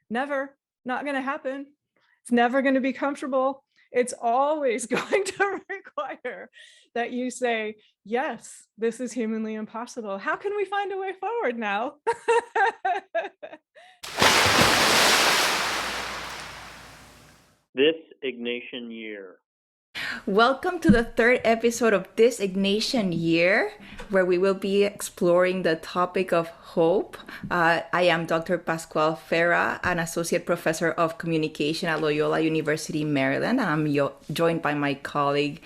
Never, not going to happen. It's never going to be comfortable. It's always going to require that you say, yes, this is humanly impossible. How can we find a way forward now? This Ignatian year. Welcome to the third episode of this Ignatian year, where we will be exploring the topic of hope. I am Dr. Pascual Ferra, an associate professor of communication at Loyola University, Maryland. And I'm joined by my colleague,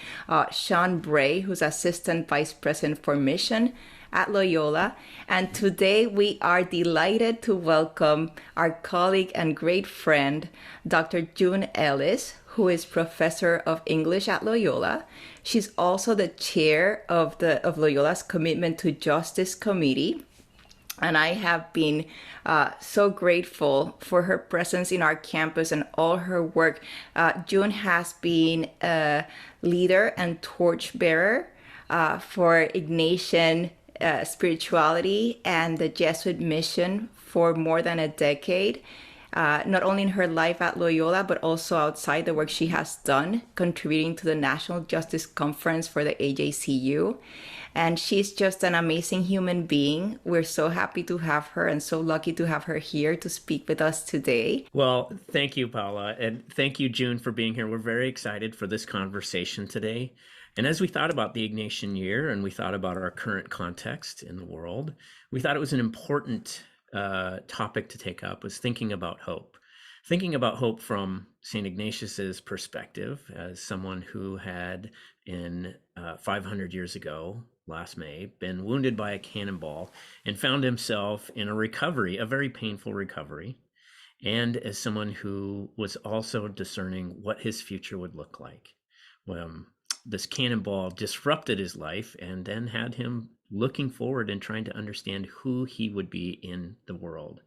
Sean Bray, who's assistant vice president for mission at Loyola. And today we are delighted to welcome our colleague and great friend, Dr. June Ellis, who is professor of English at Loyola. She's also the chair of Loyola's Commitment to Justice Committee. And I have been so grateful for her presence in our campus and all her work. June has been a leader and torchbearer for Ignatian spirituality and the Jesuit mission for more than a decade. Not only in her life at Loyola, but also outside the work she has done, contributing to the National Justice Conference for the AJCU. And she's just an amazing human being. We're so happy to have her and so lucky to have her here to speak with us today. Well, thank you, Paula. And thank you, June, for being here. We're very excited for this conversation today. And as we thought about the Ignatian year and we thought about our current context in the world, we thought it was an important topic to take up, was thinking about hope from St. Ignatius's perspective as someone who had in 500 years ago, last May, been wounded by a cannonball and found himself in a very painful recovery, and as someone who was also discerning what his future would look like. This cannonball disrupted his life and then had him looking forward and trying to understand who he would be in the world.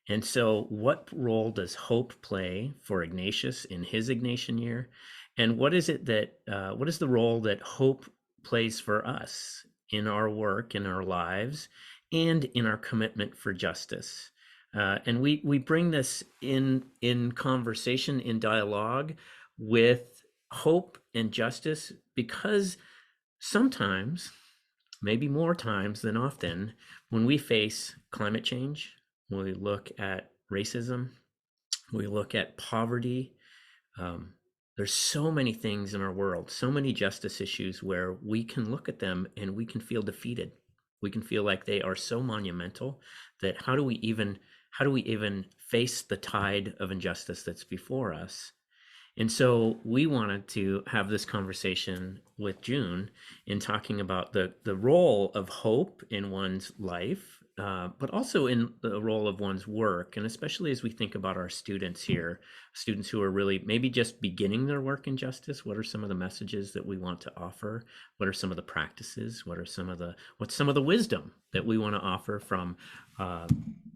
And so what role does hope play for Ignatius in his Ignatian year? And what is the role that hope plays for us in our work, in our lives, and in our commitment for justice? And we bring this in conversation, in dialogue with hope and justice, because sometimes, maybe more times than often, when we face climate change, when we look at racism, we look at poverty, there's so many things in our world, so many justice issues where we can look at them and we can feel defeated. We can feel like they are so monumental that how do we even face the tide of injustice that's before us? And so we wanted to have this conversation with June in talking about the role of hope in one's life, but also in the role of one's work. And especially as we think about our students here, students who are really maybe just beginning their work in justice, what are some of the messages that we want to offer? What are some of the practices? What's some of the wisdom that we want to offer from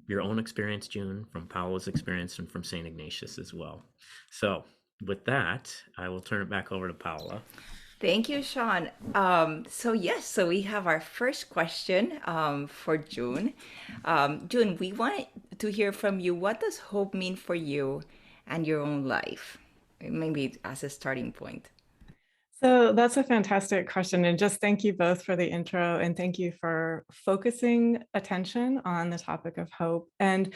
your own experience, June, from Paolo's experience, and from St. Ignatius as well? So with that, I will turn it back over to Paula. Thank you, Sean. So we have our first question for June. June, we want to hear from you. What does hope mean for you and your own life? Maybe as a starting point. So that's a fantastic question. And just thank you both for the intro, and thank you for focusing attention on the topic of hope. And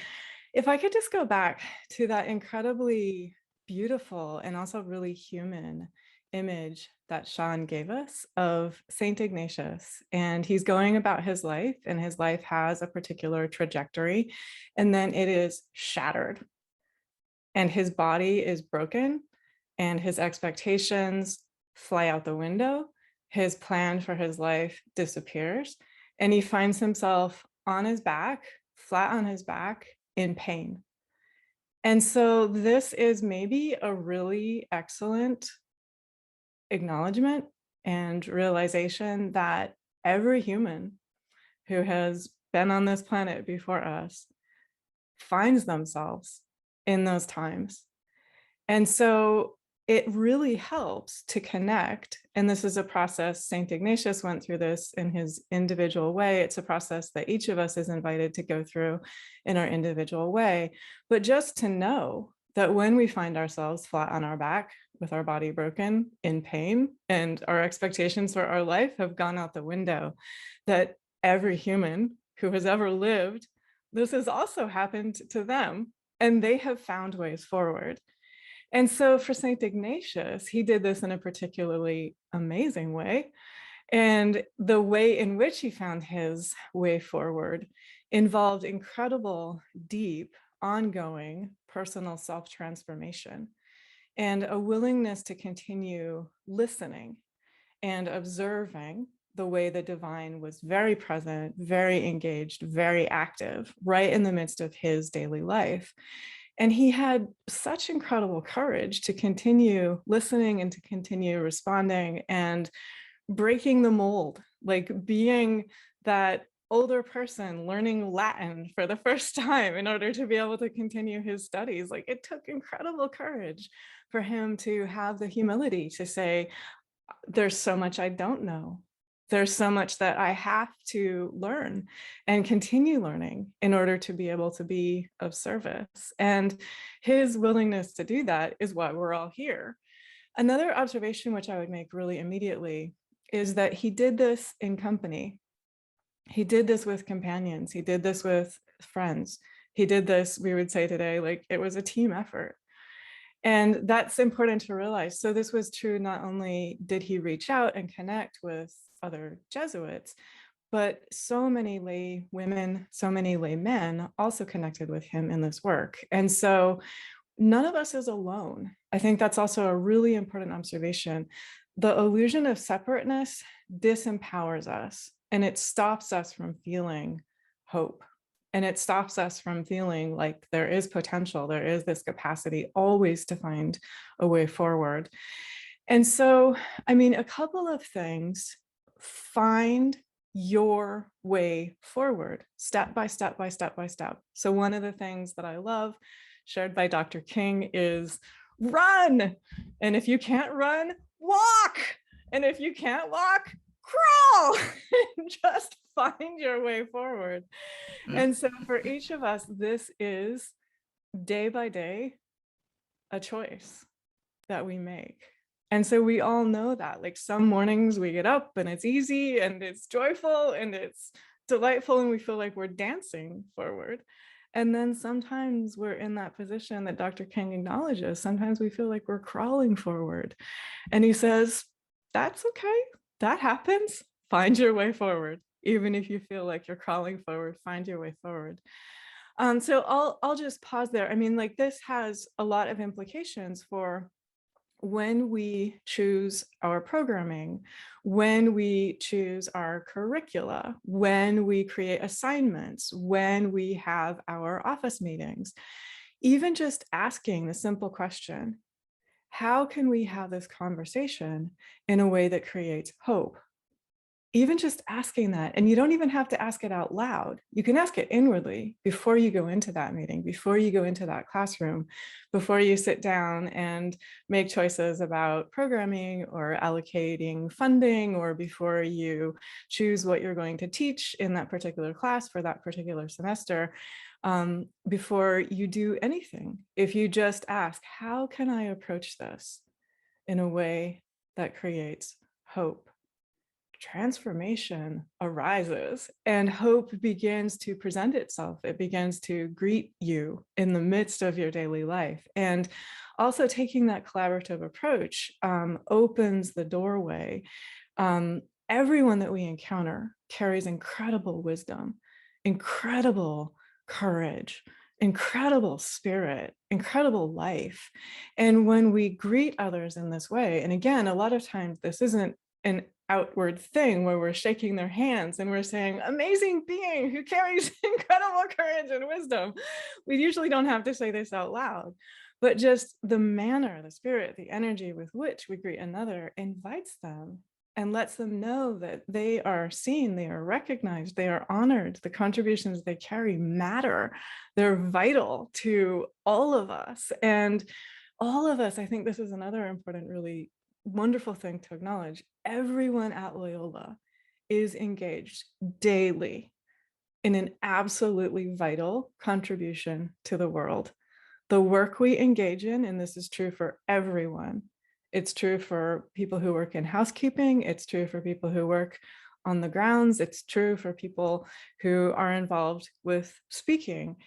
if I could just go back to that incredibly beautiful and also really human image that Sean gave us of Saint Ignatius, and he's going about his life, and his life has a particular trajectory, and then it is shattered, and his body is broken, and his expectations fly out the window. His plan for his life disappears, and he finds himself on his back, flat on his back, in pain. And so this is maybe a really excellent acknowledgement and realization that every human who has been on this planet before us finds themselves in those times. And so it really helps to connect. And this is a process, St. Ignatius went through this in his individual way. It's a process that each of us is invited to go through in our individual way. But just to know that when we find ourselves flat on our back with our body broken, in pain, and our expectations for our life have gone out the window, that every human who has ever lived, this has also happened to them, and they have found ways forward. And so for St. Ignatius, he did this in a particularly amazing way. And the way in which he found his way forward involved incredible, deep, ongoing personal self-transformation and a willingness to continue listening and observing the way the divine was very present, very engaged, very active, right in the midst of his daily life. And he had such incredible courage to continue listening and to continue responding and breaking the mold, like being that older person learning Latin for the first time in order to be able to continue his studies. Like, it took incredible courage for him to have the humility to say, there's so much I don't know. There's so much that I have to learn and continue learning in order to be able to be of service. And his willingness to do that is why we're all here. Another observation which I would make really immediately is that he did this in company. He did this with companions. He did this with friends. He did this, we would say today, like it was a team effort. And that's important to realize. So this was true, not only did he reach out and connect with other Jesuits, but so many lay women, so many lay men also connected with him in this work. And so none of us is alone. I think that's also a really important observation. The illusion of separateness disempowers us, and it stops us from feeling hope. And it stops us from feeling like there is potential, there is this capacity always to find a way forward. And so, I mean, a couple of things: find your way forward, step by step by step by step. So one of the things that I love, shared by Dr. King, is run. And if you can't run, walk. And if you can't walk, crawl. Just find your way forward. And so for each of us, this is day by day a choice that we make. And so we all know that, like, some mornings we get up and it's easy and it's joyful and it's delightful and we feel like we're dancing forward. And then sometimes we're in that position that Dr. King acknowledges. Sometimes we feel like we're crawling forward. And he says, that's okay. That happens. Find your way forward. Even if you feel like you're crawling forward, find your way forward. So I'll just pause there. I mean, like, this has a lot of implications for when we choose our programming, when we choose our curricula, when we create assignments, when we have our office meetings. Even just asking the simple question, how can we have this conversation in a way that creates hope? Even just asking that, and you don't even have to ask it out loud. You can ask it inwardly before you go into that meeting, before you go into that classroom, before you sit down and make choices about programming or allocating funding, or before you choose what you're going to teach in that particular class for that particular semester. Before you do anything, if you just ask, how can I approach this in a way that creates hope? Transformation arises and hope begins to present itself. It begins to greet you in the midst of your daily life. And also taking that collaborative approach opens the doorway. Everyone that we encounter carries incredible wisdom, incredible courage, incredible spirit, incredible life. And when we greet others in this way, and again, a lot of times this isn't an outward thing where we're shaking their hands and we're saying, amazing being who carries incredible courage and wisdom. We usually don't have to say this out loud, but just the manner, the spirit, the energy with which we greet another invites them and lets them know that they are seen, they are recognized, they are honored. The contributions they carry matter. They're vital to all of us. And all of us, I think this is another important, really wonderful thing to acknowledge. Everyone at Loyola is engaged daily in an absolutely vital contribution to the world. The work we engage in, and this is true for everyone, it's true for people who work in housekeeping, it's true for people who work on the grounds, it's true for people who are involved with speaking.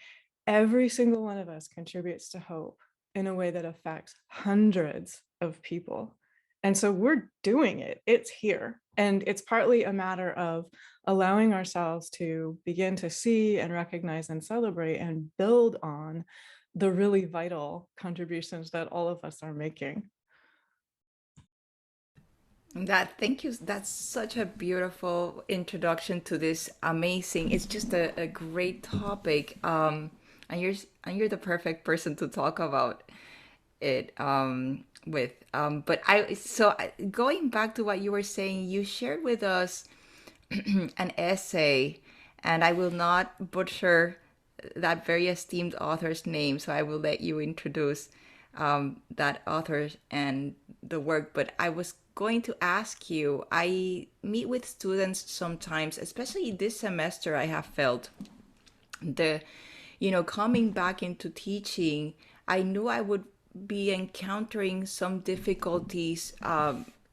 Every single one of us contributes to hope in a way that affects hundreds of people. And so we're doing it, it's here. And it's partly a matter of allowing ourselves to begin to see and recognize and celebrate and build on the really vital contributions that all of us are making. Thank you. That's such a beautiful introduction to this amazing. It's just a great topic. And you're the perfect person to talk about it with. Going back to what you were saying, you shared with us an essay, and I will not butcher that very esteemed author's name, so I will let you introduce that author and the work. But I was going to ask you, I meet with students sometimes, especially this semester, I have felt the, coming back into teaching, I knew I would be encountering some difficulties,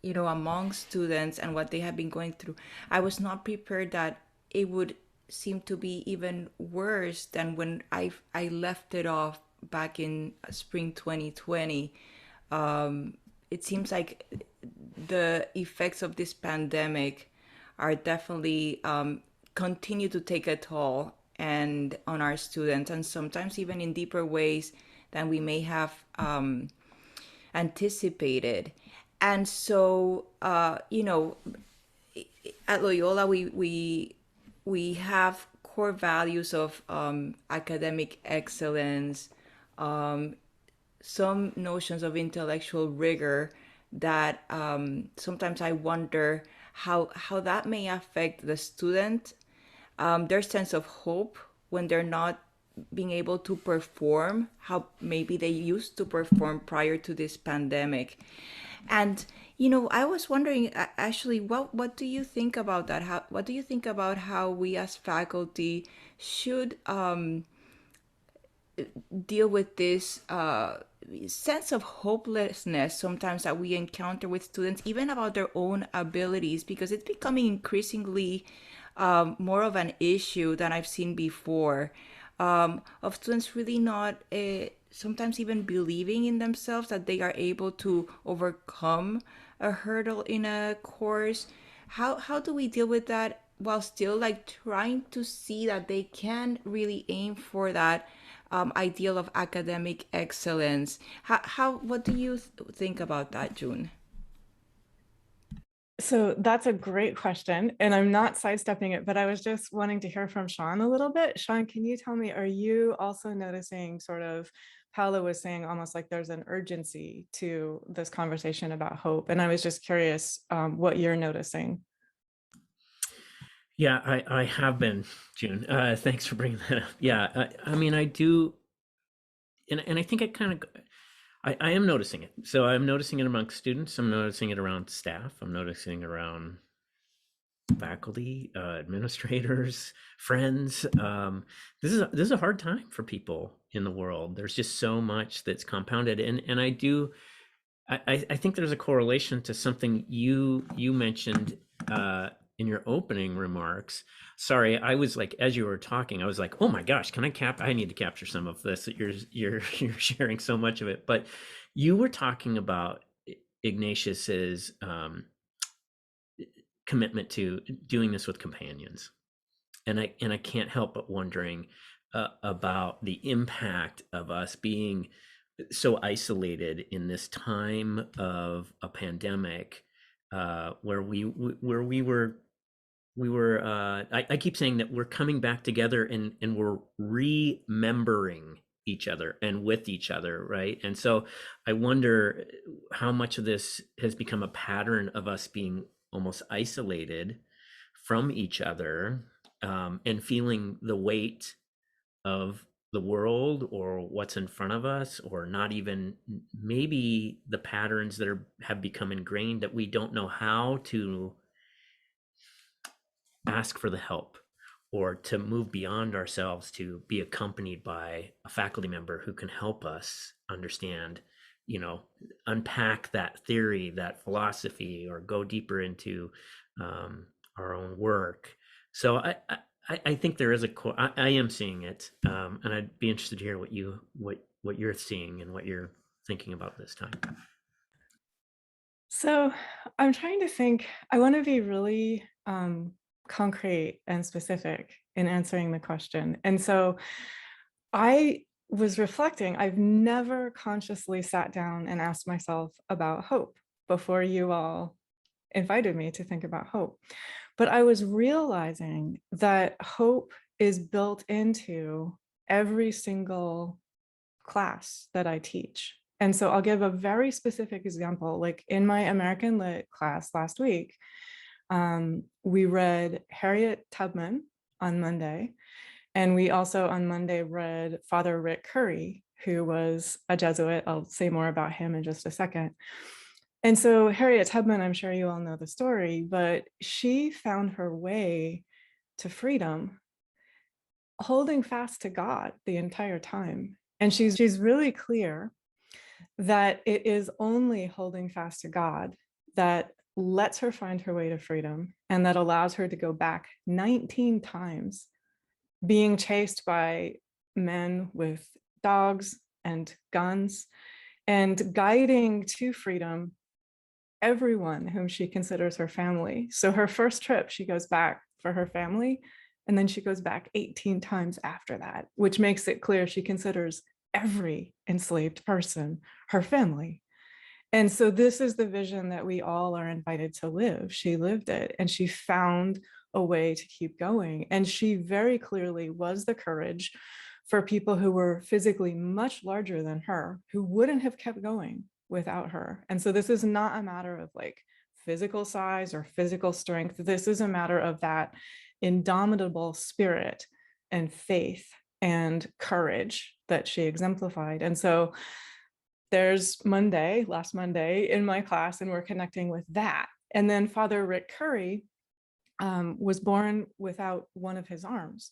among students and what they have been going through. I was not prepared that it would seem to be even worse than when I left it off back in spring 2020. It seems like the effects of this pandemic are definitely continue to take a toll and on our students, and sometimes even in deeper ways than we may have anticipated. And so, at Loyola, we have core values of academic excellence, some notions of intellectual rigor that sometimes I wonder how that may affect the student, their sense of hope when they're not being able to perform how maybe they used to perform prior to this pandemic. And I was wondering, actually, what do you think about that? What do you think about how we as faculty should deal with this sense of hopelessness sometimes that we encounter with students, even about their own abilities, because it's becoming increasingly more of an issue than I've seen before, of students really not sometimes even believing in themselves that they are able to overcome a hurdle in a course. How do we deal with that while still like trying to see that they can really aim for that ideal of academic excellence? What do you think about that, June? So that's a great question, and I'm not sidestepping it, but I was just wanting to hear from Sean a little bit. Sean, can you tell me, are you also noticing, sort of, Paula was saying, almost like there's an urgency to this conversation about hope? And I was just curious what you're noticing. Yeah, I have been, June. Thanks for bringing that up. Yeah, I mean, I do, and I think I am noticing it. So I'm noticing it amongst students. I'm noticing it around staff. I'm noticing it around faculty, administrators, friends. This is a hard time for people in the world. There's just so much that's compounded, and I think there's a correlation to something you mentioned in your opening remarks. Sorry, I was like, as you were talking, I was like, oh my gosh, I need to capture some of this. You're sharing so much of it. But you were talking about Ignatius's commitment to doing this with companions, and I can't help but wondering about the impact of us being so isolated in this time of a pandemic, where we were I keep saying that we're coming back together and we're remembering each other and with each other, right? And so I wonder how much of this has become a pattern of us being almost isolated from each other, and feeling the weight of the world or what's in front of us, or not even maybe the patterns that have become ingrained, that we don't know how to ask for the help or to move beyond ourselves, to be accompanied by a faculty member who can help us understand, unpack that theory, that philosophy, or go deeper into our own work. So I think there is I am seeing it, and I'd be interested to hear what you're seeing and what you're thinking about this time. So I'm trying to think, I want to be really concrete and specific in answering the question. And so I was reflecting, I've never consciously sat down and asked myself about hope before you all invited me to think about hope. But I was realizing that hope is built into every single class that I teach. And so I'll give a very specific example. Like in my American Lit class last week, we read Harriet Tubman on Monday. And we also on Monday read Father Rick Curry, who was a Jesuit. I'll say more about him in just a second. And so Harriet Tubman, I'm sure you all know the story, but she found her way to freedom holding fast to God the entire time. And she's really clear that it is only holding fast to God that lets her find her way to freedom, and that allows her to go back 19 times, being chased by men with dogs and guns, and guiding to freedom everyone whom she considers her family. So her first trip, she goes back for her family, and then she goes back 18 times after that, which makes it clear she considers every enslaved person her family. And so this is the vision that we all are invited to live. She lived it, and she found a way to keep going. And she very clearly was the courage for people who were physically much larger than her, who wouldn't have kept going without her. And so this is not a matter of like physical size or physical strength. This is a matter of that indomitable spirit and faith and courage that she exemplified. And so there's last Monday in my class, and we're connecting with that. And then Father Rick Curry was born without one of his arms.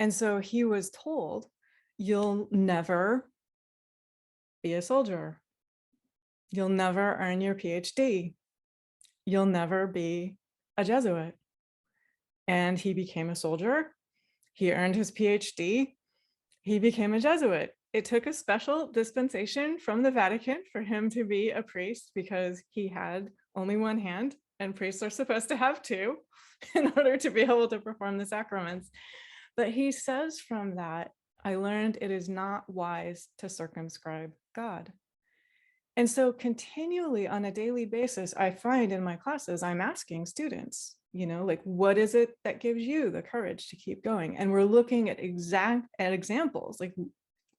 And so he was told, you'll never be a soldier. You'll never earn your PhD. You'll never be a Jesuit. And he became a soldier. He earned his PhD. He became a Jesuit. It took a special dispensation from the Vatican for him to be a priest, because he had only one hand, and priests are supposed to have two in order to be able to perform the sacraments. But he says from that, I learned it is not wise to circumscribe God. And so continually on a daily basis, I find in my classes, I'm asking students, like, what is it that gives you the courage to keep going? And we're looking at examples, like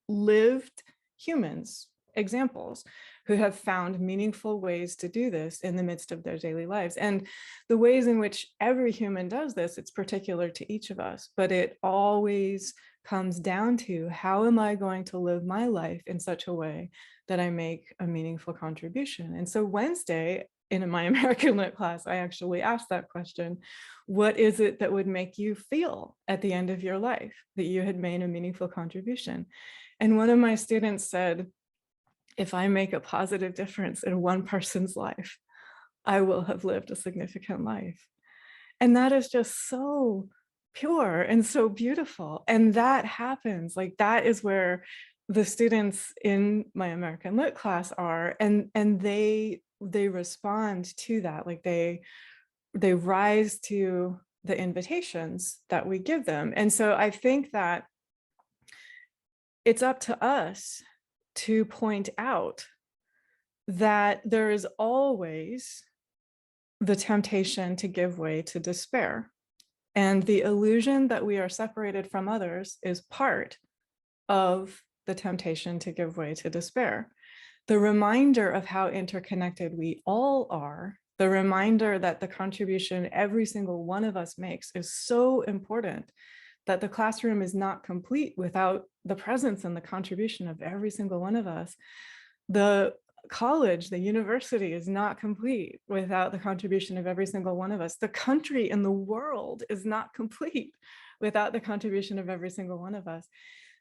lived humans, examples who have found meaningful ways to do this in the midst of their daily lives. And the ways in which every human does this, it's particular to each of us, but it always comes down to, how am I going to live my life in such a way that I make a meaningful contribution? And so Wednesday in my American Lit class, I actually asked that question: what is it that would make you feel at the end of your life that you had made a meaningful contribution? And one of my students said, if I make a positive difference in one person's life, I will have lived a significant life. And that is just so pure and so beautiful. And that happens, like that is where the students in my American Lit class are, and they respond to that, like they rise to the invitations that we give them. And so I think that it's up to us to point out that there is always the temptation to give way to despair. And the illusion that we are separated from others is part of the temptation to give way to despair. The reminder of how interconnected we all are, the reminder that the contribution every single one of us makes is so important that the classroom is not complete without the presence and the contribution of every single one of us. The college, the university is not complete without the contribution of every single one of us. The country and the world is not complete without the contribution of every single one of us.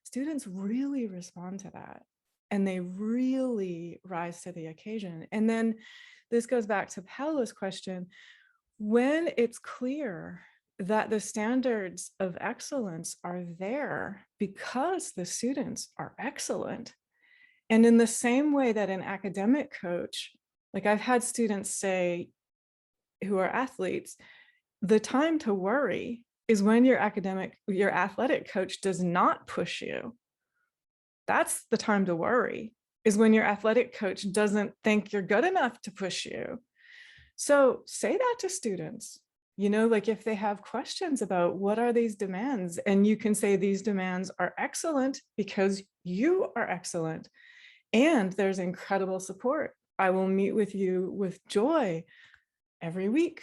Students really respond to that, and they really rise to the occasion. And then this goes back to Paola's question. When it's clear that the standards of excellence are there because the students are excellent, and in the same way that an academic coach, like I've had students say who are athletes, the time to worry is when your athletic coach does not push you. That's the time to worry, is when your athletic coach doesn't think you're good enough to push you. So say that to students, like if they have questions about what are these demands, and you can say these demands are excellent because you are excellent. And there's incredible support. I will meet with you with joy every week.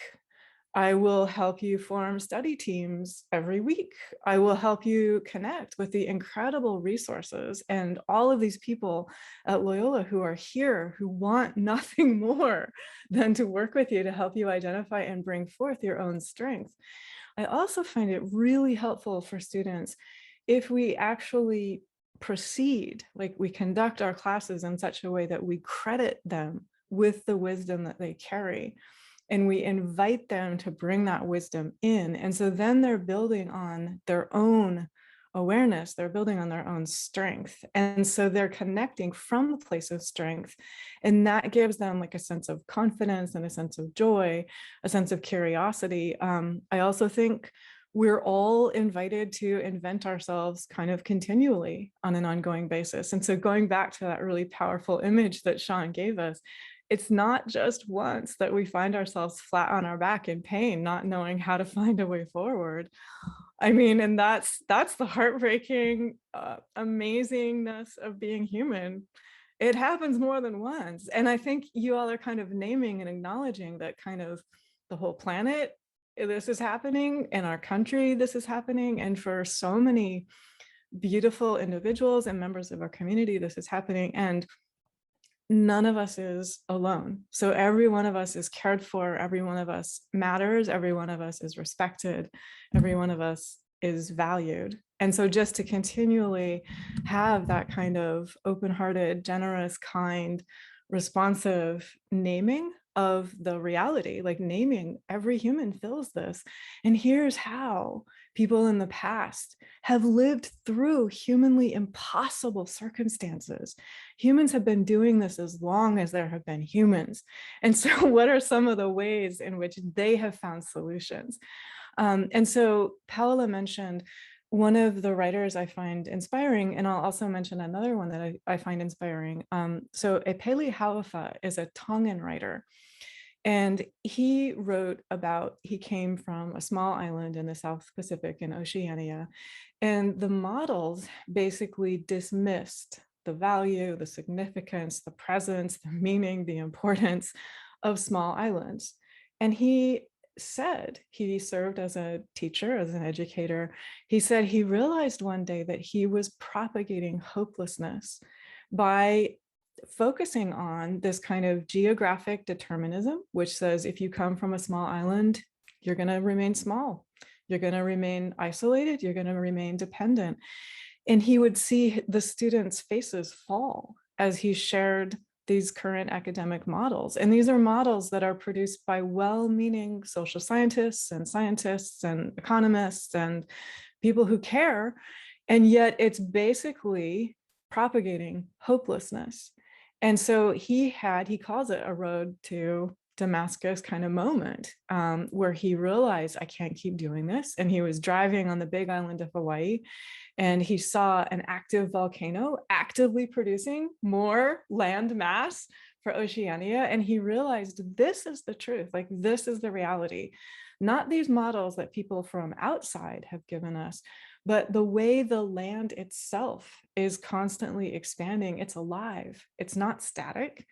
I will help you form study teams every week. I will help you connect with the incredible resources and all of these people at Loyola who are here, who want nothing more than to work with you to help you identify and bring forth your own strength. I also find it really helpful for students if we actually proceed, like we conduct our classes in such a way that we credit them with the wisdom that they carry. And we invite them to bring that wisdom in. And so then they're building on their own awareness, they're building on their own strength. And so they're connecting from a place of strength. And that gives them like a sense of confidence and a sense of joy, a sense of curiosity. I also think we're all invited to invent ourselves kind of continually on an ongoing basis. And so going back to that really powerful image that Sean gave us, it's not just once that we find ourselves flat on our back in pain, not knowing how to find a way forward. I mean, and that's the heartbreaking amazingness of being human. It happens more than once. And I think you all are kind of naming and acknowledging that kind of the whole planet, this is happening, in our country, this is happening. And for so many beautiful individuals and members of our community, this is happening. And none of us is alone. So every one of us is cared for, every one of us matters, every one of us is respected, every one of us is valued. And so just to continually have that kind of open-hearted, generous, kind, responsive naming of the reality, like naming every human feels this. And here's how people in the past have lived through humanly impossible circumstances. Humans have been doing this as long as there have been humans. And so what are some of the ways in which they have found solutions? And so Paola mentioned one of the writers I find inspiring, and I'll also mention another one that I find inspiring. So Epeli Hau'ofa is a Tongan writer. And he wrote about, he came from a small island in the South Pacific in Oceania, and the models basically dismissed the value, the significance, the presence, the meaning, the importance of small islands. And he said, he served as a teacher, as an educator. He said he realized one day that he was propagating hopelessness by focusing on this kind of geographic determinism, which says if you come from a small island, you're going to remain small, you're going to remain isolated, you're going to remain dependent. And he would see the students' faces fall as he shared these current academic models. And these are models that are produced by well-meaning social scientists and economists and people who care. And yet it's basically propagating hopelessness. And so he calls it a road to Damascus kind of moment, where he realized, I can't keep doing this. And he was driving on the big island of Hawaii, and he saw an active volcano actively producing more land mass for Oceania. And he realized this is the truth, like this is the reality, not these models that people from outside have given us, but the way the land itself is constantly expanding. It's alive, it's not static.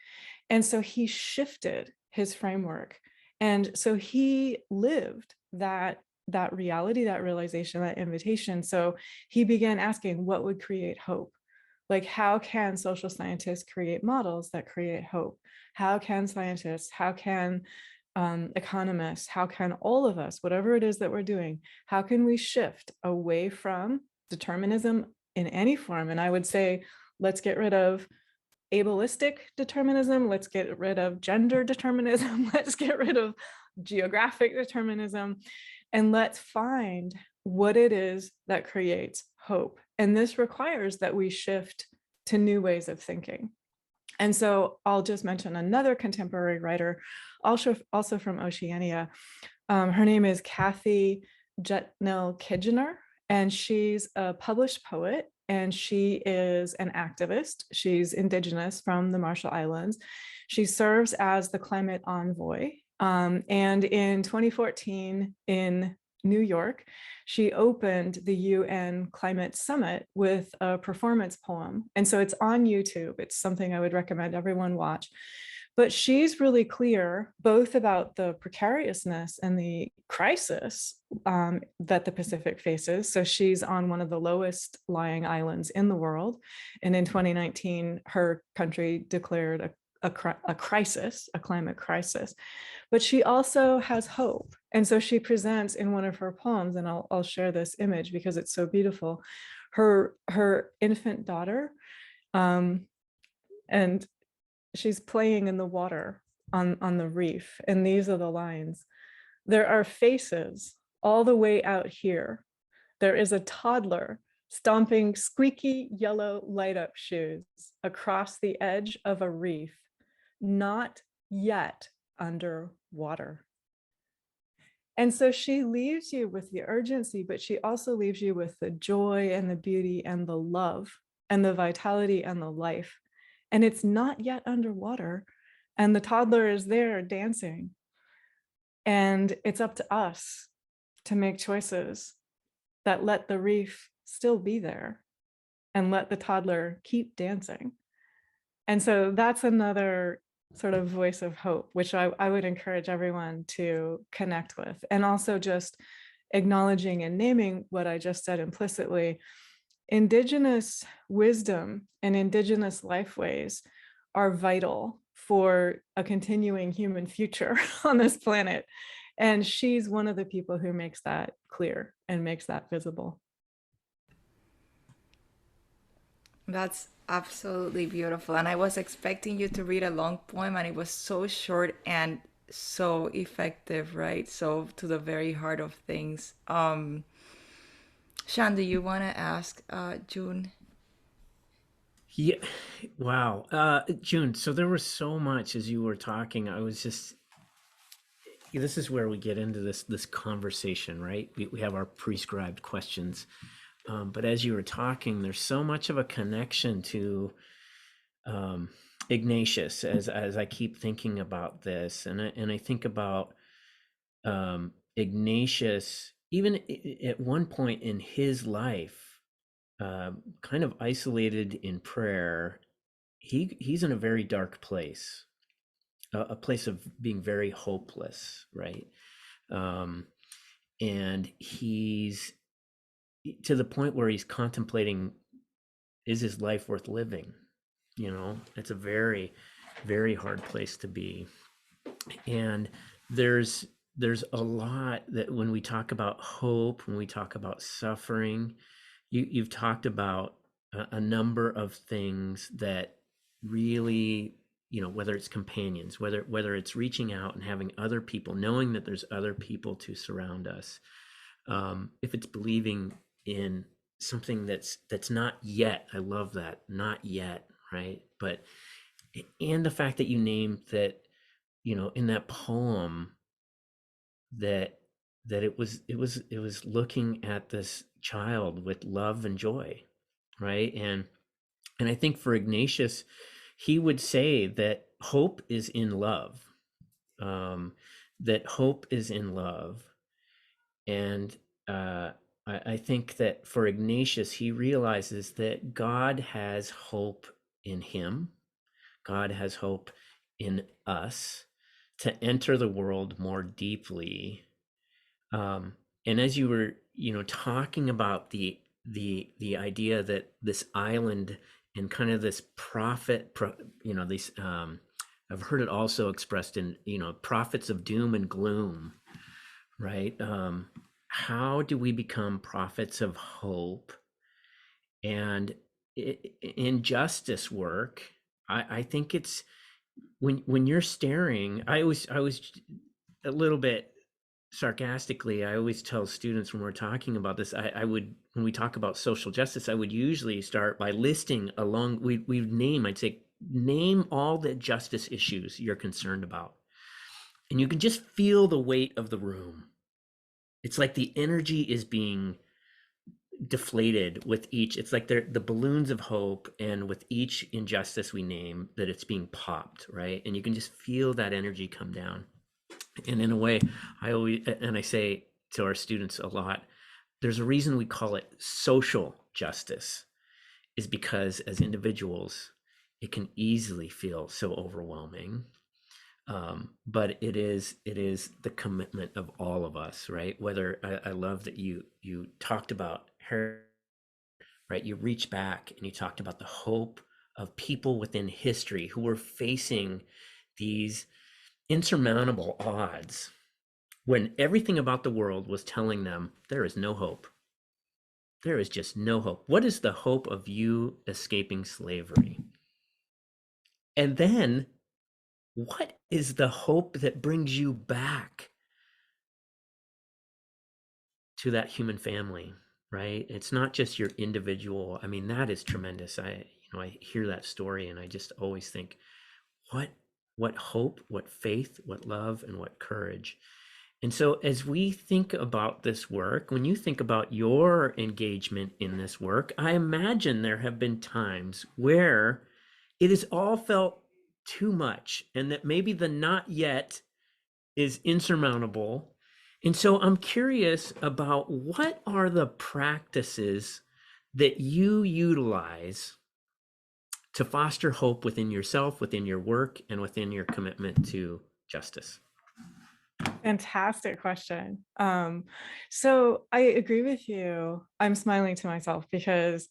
And so he shifted his framework. And so he lived that that reality, that realization, that invitation. So he began asking, what would create hope? Like, how can social scientists create models that create hope? How can scientists, how can economists, how can all of us, whatever it is that we're doing, how can we shift away from determinism in any form? And I would say, let's get rid of ableistic determinism, let's get rid of gender determinism, let's get rid of geographic determinism, and let's find what it is that creates hope. And this requires that we shift to new ways of thinking. And so I'll just mention another contemporary writer, also from Oceania. Her name is Kathy Jetnell Kidgener, and she's a published poet, and she is an activist. She's indigenous from the Marshall Islands. She serves as the climate envoy. And in 2014 in New York, she opened the UN Climate Summit with a performance poem. And so it's on YouTube. It's something I would recommend everyone watch. But she's really clear both about the precariousness and the crisis that the Pacific faces. So she's on one of the lowest lying islands in the world. And in 2019, her country declared a crisis, a climate crisis. But she also has hope. And so she presents in one of her poems, and I'll share this image because it's so beautiful, her infant daughter, and she's playing in the water on the reef. And these are the lines. There are faces all the way out here. There is a toddler stomping squeaky yellow light up shoes across the edge of a reef, not yet underwater. And so she leaves you with the urgency, but she also leaves you with the joy and the beauty and the love and the vitality and the life. And it's not yet underwater. And the toddler is there dancing. And it's up to us to make choices that let the reef still be there and let the toddler keep dancing. And so that's another sort of voice of hope, which I would encourage everyone to connect with. And also just acknowledging and naming what I just said implicitly. Indigenous wisdom and indigenous lifeways are vital for a continuing human future on this planet. And she's one of the people who makes that clear and makes that visible. That's absolutely beautiful. And I was expecting you to read a long poem, and it was so short and so effective, right? So to the very heart of things. Sean, do you want to ask June? Yeah. Wow. June, so there was so much as you were talking. I was just, this is where we get into this conversation, right? We have our prescribed questions. But as you were talking, there's so much of a connection to Ignatius as I keep thinking about this. And I think about Ignatius, even at one point in his life, kind of isolated in prayer. He's in a very dark place, a place of being very hopeless, right? And he's to the point where he's contemplating, is his life worth living? You know, it's a very, very hard place to be. And there's a lot that when we talk about hope, when we talk about suffering, you've talked about a number of things that really, you know, whether it's companions, whether it's reaching out and having other people, knowing that there's other people to surround us, if it's believing in something that's not yet. I love that, not yet, right? But and the fact that you named that, you know, in that poem, that it was looking at this child with love and joy, right? And I think for Ignatius, he would say that hope is in love, that hope is in love. And I think that for Ignatius, he realizes that God has hope in him. God has hope in us to enter the world more deeply, And as you were, talking about the idea that this island and kind of this these I've heard it also expressed in, prophets of doom and gloom, right? How do we become prophets of hope? And in justice work, I think it's when you're staring, I was a little bit sarcastically, I always tell students when we're talking about this, I would, when we talk about social justice, I would usually start by listing along, I'd say, name all the justice issues you're concerned about. And you can just feel the weight of the room. It's like the energy is being deflated with each, it's like they're the balloons of hope, and with each injustice we name, that it's being popped, right? And you can just feel that energy come down. And in a way, I say to our students a lot, there's a reason we call it social justice, is because as individuals, it can easily feel so overwhelming. But it is the commitment of all of us, right? Whether I love that you talked about her, right? You reach back and you talked about the hope of people within history who were facing these insurmountable odds when everything about the world was telling them there is no hope. There is just no hope. What is the hope of you escaping slavery? And then what is the hope that brings you back to that human family, right? It's not just your individual. I mean, that is tremendous. I hear that story and I just always think, what hope, what faith, what love, and what courage. And so as we think about this work, when you think about your engagement in this work, I imagine there have been times where it has all felt too much, and that maybe the not yet is insurmountable. And so I'm curious about, what are the practices that you utilize to foster hope within yourself, within your work, and within your commitment to justice? Fantastic question. So I agree with you. I'm smiling to myself because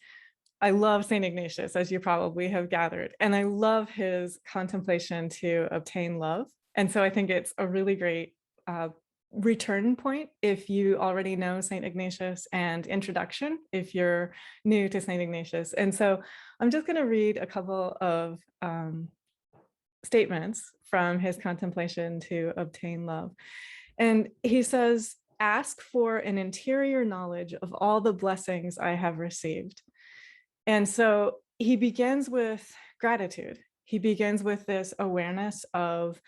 I love St. Ignatius, as you probably have gathered, and I love his contemplation to obtain love. And so I think it's a really great return point if you already know St. Ignatius, and introduction if you're new to St. Ignatius. And so I'm just going to read a couple of statements from his contemplation to obtain love. And he says, "Ask for an interior knowledge of all the blessings I have received." And so he begins with gratitude. He begins with this awareness of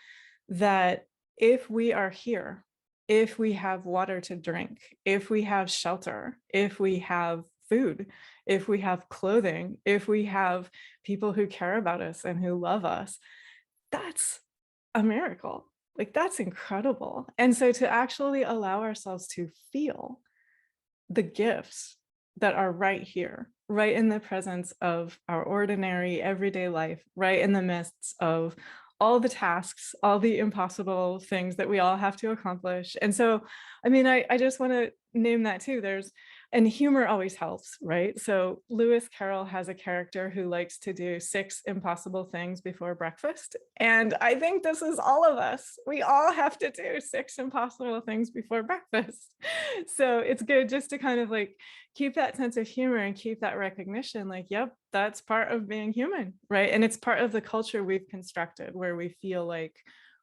that if we are here, if we have water to drink, if we have shelter, if we have food, if we have clothing, if we have people who care about us and who love us, that's a miracle. Like, that's incredible. And so to actually allow ourselves to feel the gifts that are right here, right in the presence of our ordinary everyday life, right in the midst of all the tasks, all the impossible things that we all have to accomplish. And so, I mean, I just want to name that too. And humor always helps, right? So Lewis Carroll has a character who likes to do 6 impossible things before breakfast. And I think this is all of us. We all have to do 6 impossible things before breakfast. So it's good just to kind of like keep that sense of humor and keep that recognition, like, yep, that's part of being human, right? And it's part of the culture we've constructed where we feel like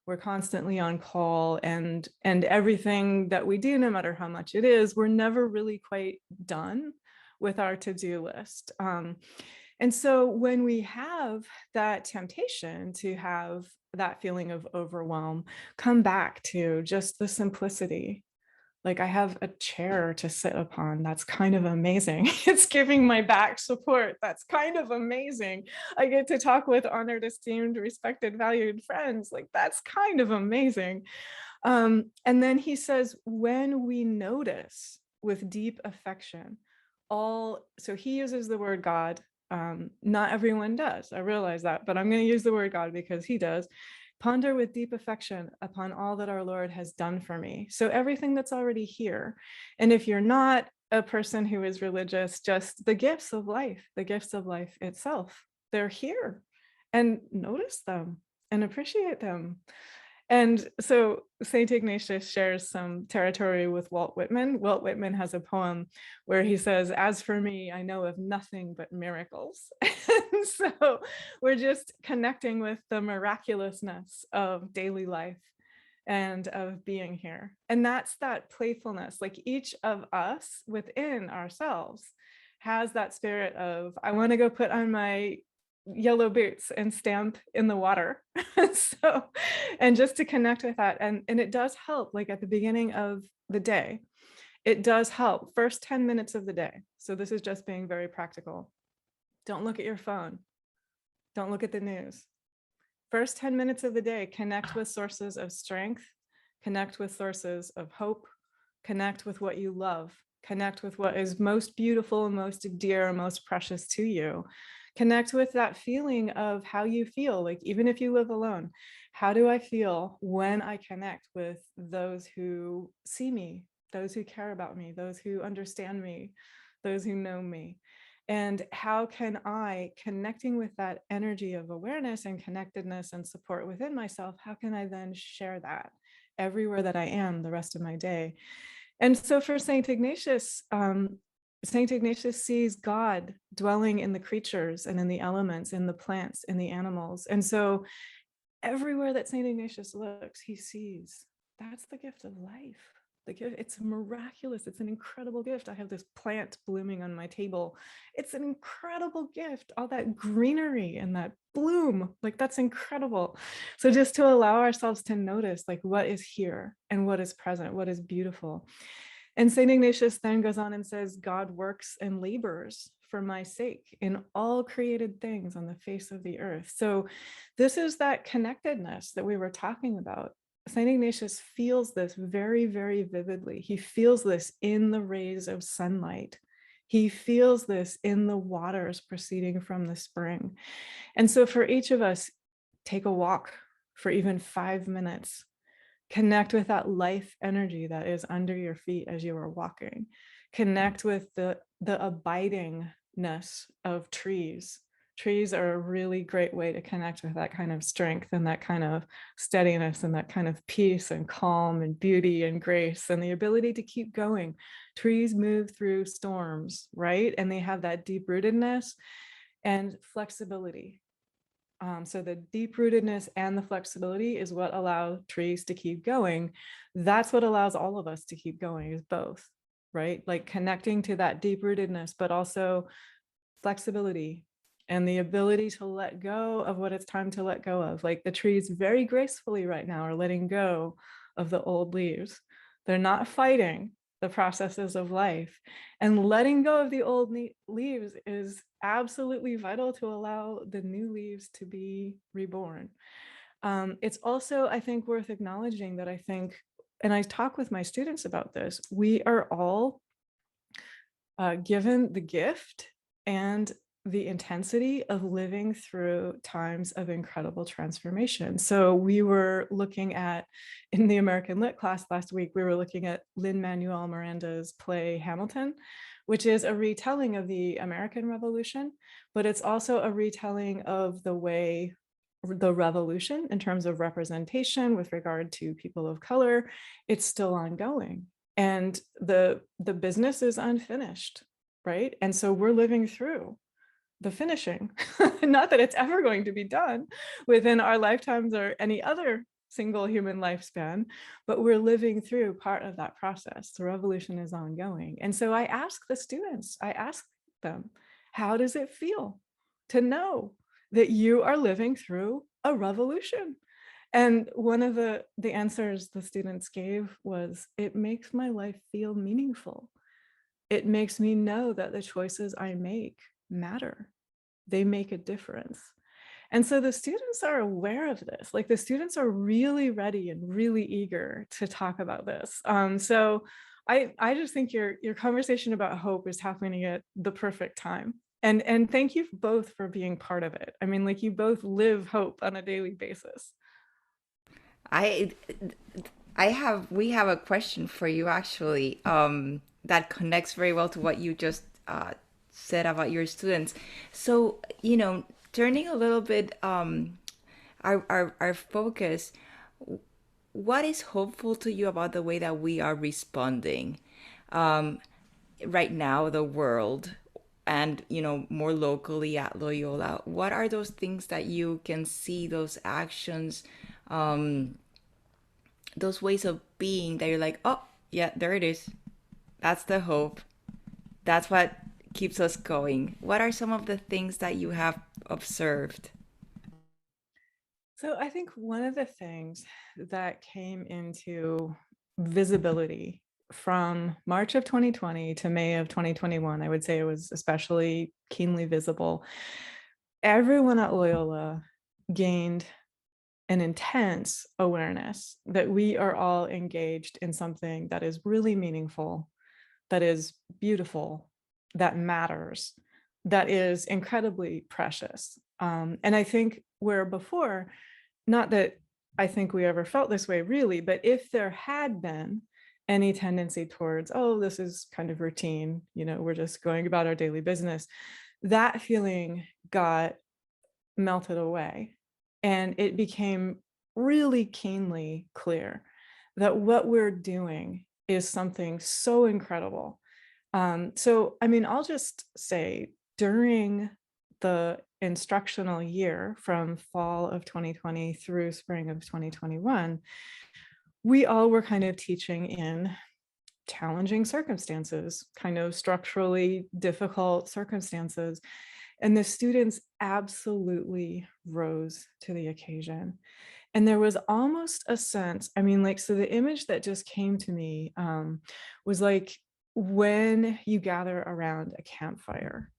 we're constantly on call, and everything that we do, no matter how much it is, we're never really quite done with our to-do list. And so when we have that temptation to have that feeling of overwhelm, come back to just the simplicity. Like, I have a chair to sit upon. That's kind of amazing. It's giving my back support. That's kind of amazing. I get to talk with honored, esteemed, respected, valued friends. Like, that's kind of amazing. And then he says, when we notice with deep affection, so he uses the word God. Not everyone does. I realize that, but I'm going to use the word God because he does. Ponder with deep affection upon all that our Lord has done for me. So everything that's already here. And if you're not a person who is religious, just the gifts of life itself, they're here. And notice them and appreciate them. And so St. Ignatius shares some territory with Walt Whitman. Walt Whitman has a poem where he says, "As for me, I know of nothing but miracles." And so we're just connecting with the miraculousness of daily life and of being here. And that's that playfulness, like each of us within ourselves has that spirit of, I want to go put on my yellow boots and stamp in the water. So, and just to connect with that. And it does help, like at the beginning of the day, it does help first 10 minutes of the day. So this is just being very practical. Don't look at your phone. Don't look at the news. First 10 minutes of the day, connect with sources of strength, connect with sources of hope, connect with what you love, connect with what is most beautiful, most dear, most precious to you. Connect with that feeling of how you feel, like even if you live alone, how do I feel when I connect with those who see me, those who care about me, those who understand me, those who know me? And how can I, connecting with that energy of awareness and connectedness and support within myself, how can I then share that everywhere that I am the rest of my day? And so for St. Ignatius, St. Ignatius sees God dwelling in the creatures and in the elements, in the plants, in the animals. And so everywhere that St. Ignatius looks, he sees that's the gift of life. The gift, it's miraculous. It's an incredible gift. I have this plant blooming on my table. It's an incredible gift. All that greenery and that bloom, like that's incredible. So just to allow ourselves to notice like what is here and what is present, what is beautiful. And St. Ignatius then goes on and says, God works and labors for my sake in all created things on the face of the earth. So this is that connectedness that we were talking about. St. Ignatius feels this very, very vividly. He feels this in the rays of sunlight. He feels this in the waters proceeding from the spring. And so for each of us, take a walk for even 5 minutes. Connect with that life energy that is under your feet as you are walking. Connect with the abidingness of trees. Trees are a really great way to connect with that kind of strength and that kind of steadiness and that kind of peace and calm and beauty and grace and the ability to keep going. Trees move through storms, right? And they have that deep rootedness and flexibility. So the deep rootedness and the flexibility is what allow trees to keep going. That's what allows all of us to keep going, is both, right? Like connecting to that deep rootedness, but also flexibility and the ability to let go of what it's time to let go of. Like the trees very gracefully right now are letting go of the old leaves. They're not fighting the processes of life, and letting go of the old leaves is absolutely vital to allow the new leaves to be reborn. It's also, I think, worth acknowledging that I think, and I talk with my students about this, we are all given the gift and the intensity of living through times of incredible transformation. So we were looking at, in the American Lit class last week, we were looking at Lin-Manuel Miranda's play Hamilton, which is a retelling of the American Revolution, but it's also a retelling of the way the revolution in terms of representation with regard to people of color, it's still ongoing. And the business is unfinished, right? And so we're living through the finishing. Not that it's ever going to be done within our lifetimes or any other single human lifespan, but we're living through part of that process. The revolution is ongoing. And so I ask the students, I ask them, how does it feel to know that you are living through a revolution? And one of the answers the students gave was, it makes my life feel meaningful. It makes me know that the choices I make matter. They make a difference. And so the students are aware of this. Like the students are really ready and really eager to talk about this. So I just think your conversation about hope is happening at the perfect time. And thank you both for being part of it. I mean, like you both live hope on a daily basis. I we have a question for you actually, that connects very well to what you just said about your students. So, turning a little bit our focus, what is hopeful to you about the way that we are responding right now, the world, and more locally at Loyola? What are those things that you can see, those actions, those ways of being that you're like, oh yeah, there it is, that's the hope, that's what keeps us going? What are some of the things that you have observed? So I think one of the things that came into visibility from March of 2020 to May of 2021, I would say it was especially keenly visible. Everyone at Loyola gained an intense awareness that we are all engaged in something that is really meaningful, that is beautiful, that matters, that is incredibly precious. And I think where before, not that I think we ever felt this way really, but if there had been any tendency towards, oh, this is kind of routine, we're just going about our daily business, that feeling got melted away. And it became really keenly clear that what we're doing is something so incredible. So, I mean, I'll just say during the instructional year from fall of 2020 through spring of 2021, we all were kind of teaching in challenging circumstances, kind of structurally difficult circumstances. And the students absolutely rose to the occasion. And there was almost a sense, I mean, so the image that just came to me was like when you gather around a campfire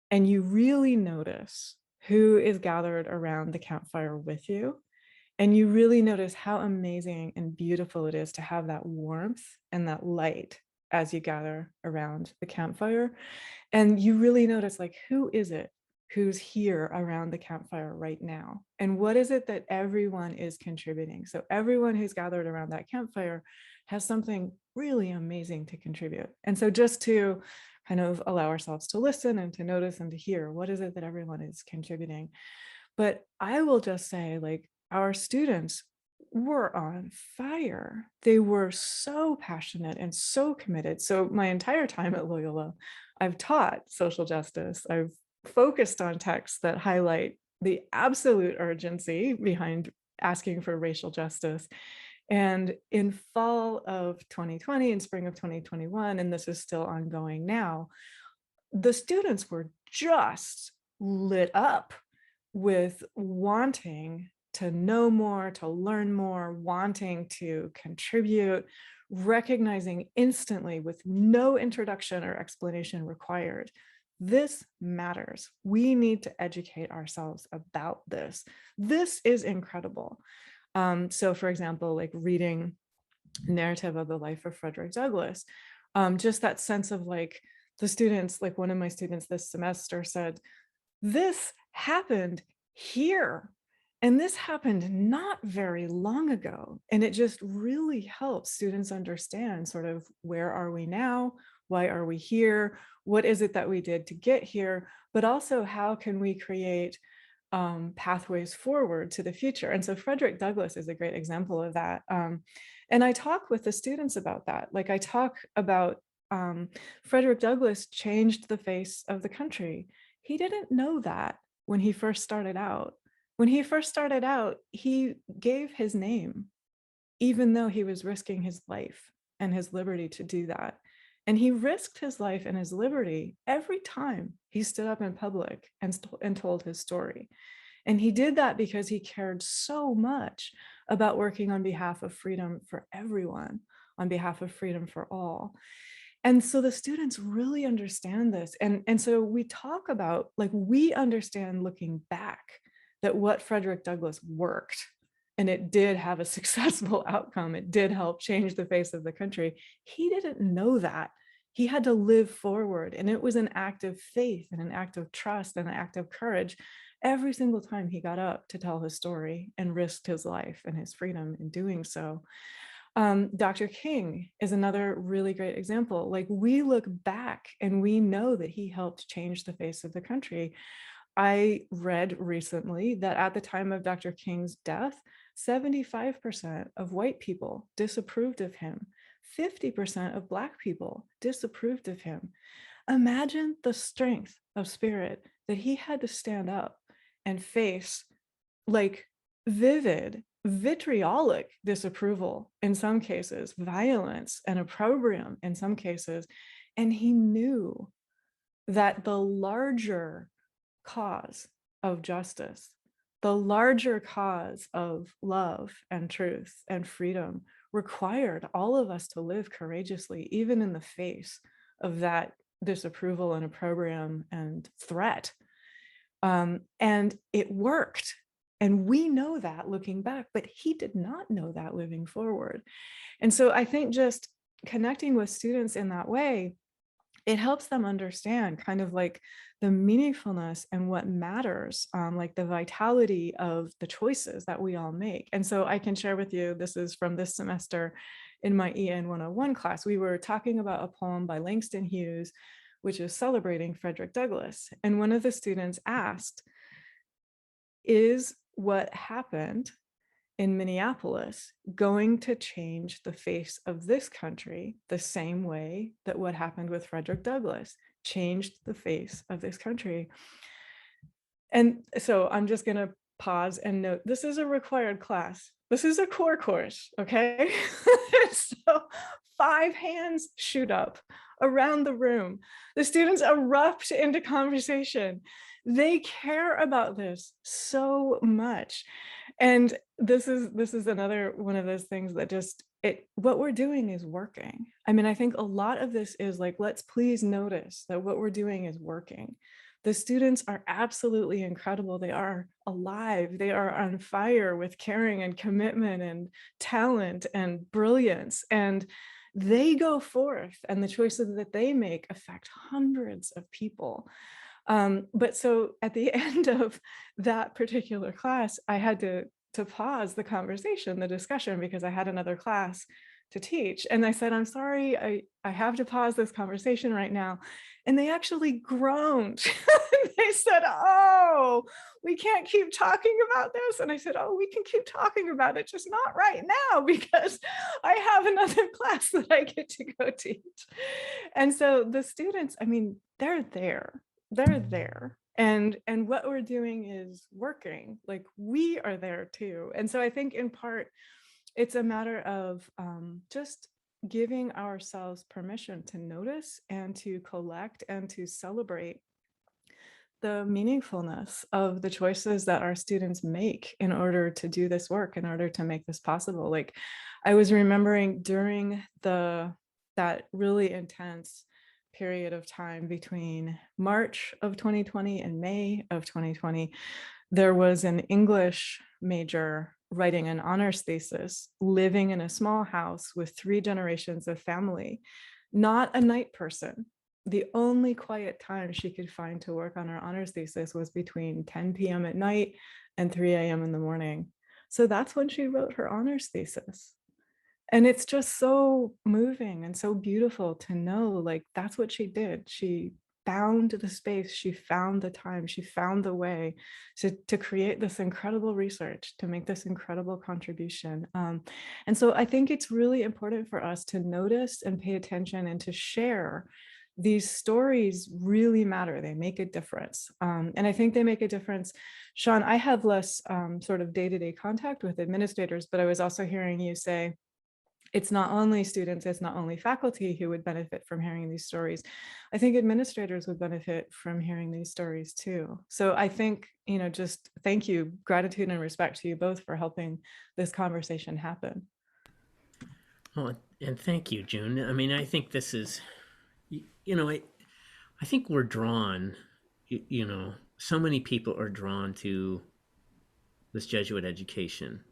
and you really notice who is gathered around the campfire with you. And you really notice how amazing and beautiful it is to have that warmth and that light as you gather around the campfire. And you really notice, who is it who's here around the campfire right now? And what is it that everyone is contributing? So everyone who's gathered around that campfire has something really amazing to contribute. And so just to kind of allow ourselves to listen and to notice and to hear, what is it that everyone is contributing? But I will just say, our students were on fire. They were so passionate and so committed. So my entire time at Loyola, I've taught social justice. I've focused on texts that highlight the absolute urgency behind asking for racial justice. And in fall of 2020 and spring of 2021, and this is still ongoing now, the students were just lit up with wanting to know more, to learn more, wanting to contribute, recognizing instantly with no introduction or explanation required, this matters. We need to educate ourselves about this. This is incredible. So for example, reading narrative of the life of Frederick Douglass, just that sense of the students, one of my students this semester said, this happened here. And this happened not very long ago. And it just really helps students understand sort of where are we now? Why are we here? What is it that we did to get here? But also how can we create pathways forward to the future? And so Frederick Douglass is a great example of that. And I talk with the students about that. I talk about Frederick Douglass changed the face of the country. He didn't know that when he first started out. When he first started out, he gave his name, even though he was risking his life and his liberty to do that. And he risked his life and his liberty every time he stood up in public and told his story. And he did that because he cared so much about working on behalf of freedom for everyone, on behalf of freedom for all. And so the students really understand this. And so we talk about, we understand looking back that what Frederick Douglass worked, and it did have a successful outcome. It did help change the face of the country. He didn't know that. He had to live forward. And it was an act of faith and an act of trust and an act of courage. every single time he got up to tell his story and risked his life and his freedom in doing so. Dr. King is another really great example. Like, we look back and we know that he helped change the face of the country. I read recently that at the time of Dr. King's death, 75% of white people disapproved of him. 50% of Black people disapproved of him. Imagine the strength of spirit that he had to stand up and face, like, vivid, vitriolic disapproval in some cases, violence and opprobrium in some cases. And he knew that the larger cause of justice, the larger cause of love and truth and freedom, required all of us to live courageously, even in the face of that disapproval and opprobrium and threat. And it worked. And we know that looking back, but he did not know that living forward. And so I think just connecting with students in that way, it helps them understand kind of like the meaningfulness and what matters, like the vitality of the choices that we all make. And so I can share with you, this is from this semester in my EN 101 class. We were talking about a poem by Langston Hughes, which is celebrating Frederick Douglass. And one of the students asked, is what happened in Minneapolis going to change the face of this country the same way that what happened with Frederick Douglass changed the face of this country? And so I'm just going to pause and note, this is a required class. This is a core course, okay? So 5 hands shoot up around the room. The students erupt into conversation. They care about this so much. And this is another one of those things that just, what we're doing is working. I mean, I think a lot of this is like, let's please notice that what we're doing is working. The students are absolutely incredible. They are alive. They are on fire with caring and commitment and talent and brilliance. And they go forth, and the choices that they make affect hundreds of people. But so at the end of that particular class, I had to pause the conversation, the discussion, because I had another class to teach. And I said, I'm sorry, I have to pause this conversation right now. And they actually groaned. They said, oh, we can't keep talking about this. And I said, oh, we can keep talking about it, just not right now, because I have another class that I get to go teach. And so the students, I mean, they're there. And what we're doing is working. Like, we are there too. And so I think in part, it's a matter of just giving ourselves permission to notice and to collect and to celebrate the meaningfulness of the choices that our students make in order to do this work, in order to make this possible. Like, I was remembering during that really intense period of time between March of 2020 and May of 2020, there was an English major writing an honors thesis, living in a small house with 3 generations of family, not a night person. The only quiet time she could find to work on her honors thesis was between 10 p.m. at night and 3 a.m. in the morning. So that's when she wrote her honors thesis. And it's just so moving and so beautiful to know, like, that's what she did. She found the space, she found the time, she found the way to create this incredible research, to make this incredible contribution. And so I think it's really important for us to notice and pay attention and to share. These stories really matter. They make a difference. And I think they make a difference. Sean, I have less sort of day-to-day contact with administrators, but I was also hearing you say, it's not only students, it's not only faculty who would benefit from hearing these stories. I think administrators would benefit from hearing these stories too. So I think, just thank you, gratitude and respect to you both for helping this conversation happen. Well, and thank you, June. I mean, I think this is, I think we're drawn, so many people are drawn to this Jesuit education,